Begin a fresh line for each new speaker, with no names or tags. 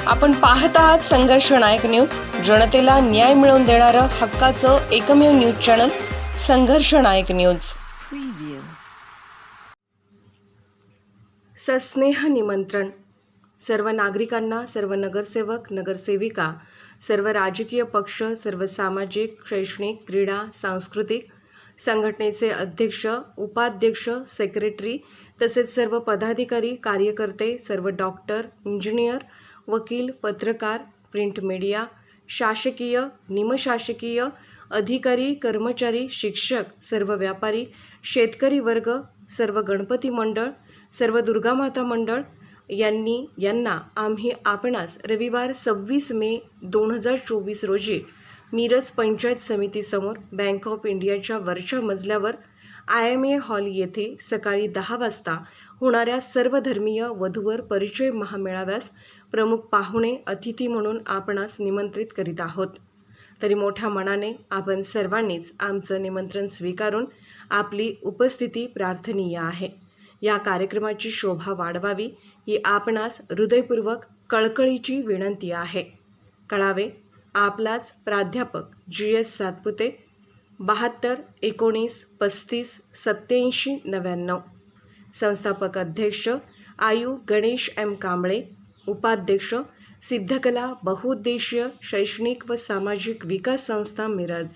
आपण पाहत आहात संघर्ष नायक न्यूज, जनतेला न्याय मिळवून देणारं हक्काचं एकमेव न्यूज चॅनल संघर्ष नायक न्यूज। सस्नेह निमंत्रण। सर्व नागरिकांना, सर्व नगरसेवक, नगरसेविका, सर्व राजकीय पक्ष, सर्व सामाजिक, शैक्षणिक, क्रीडा, सांस्कृतिक संघटनेचे अध्यक्ष, उपाध्यक्ष, सेक्रेटरी तसेच सर्व पदाधिकारी, कार्यकर्ते, सर्व डॉक्टर, इंजिनियर, वकील, पत्रकार, प्रिंट मीडिया, शासकीय, निमशासकीय अधिकारी, कर्मचारी, शिक्षक, सर्व व्यापारी, शेतकरी वर्ग, सर्व गणपती मंडळ, सर्व दुर्गामाता मंडळ यांना आम्ही आपणास रविवार 26 मे 2024 रोजी मिरज पंचायत समितीसमोर बँक ऑफ इंडियाच्या वरच्या मजल्यावर IMA हॉल येथे सकाळी 10 वाजता होणाऱ्या सर्वधर्मीय वधूवर परिचय महामेळाव्यास प्रमुख पाहुणे अतिथी म्हणून आपणास निमंत्रित करीत आहोत। तरी मोठ्या मनाने आपण सर्वांनीच आमचं निमंत्रण स्वीकारून आपली उपस्थिती प्रार्थनीय आहे। या कार्यक्रमाची शोभा वाढवावी ही आपणास हृदयपूर्वक कळकळीची विनंती आहे। कळावे आपलाच प्राध्यापक GS सातपुते 72 19 35 87 99। संस्थापक अध्यक्ष आयु गणेश M कांबळे। उपाध्यक्ष सिद्धकला बहुउद्देशीय शैक्षणिक व सामाजिक विकास संस्था मिरज।